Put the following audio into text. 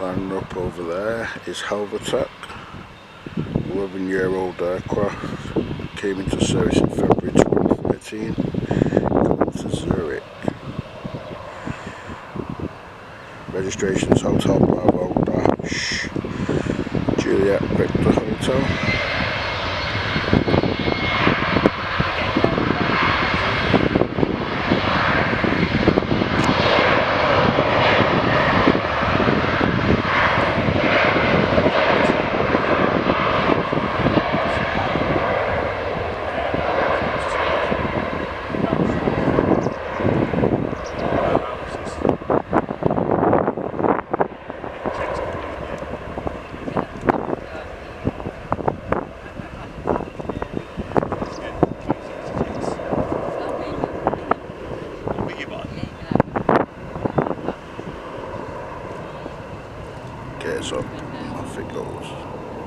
Lining up over there is Helvetic, 11-year-old aircraft, came into service in February 2013, going to Zurich. Registration is Hotel Bravo Dash Juliet Victor Hotel. Okay, so off it goes.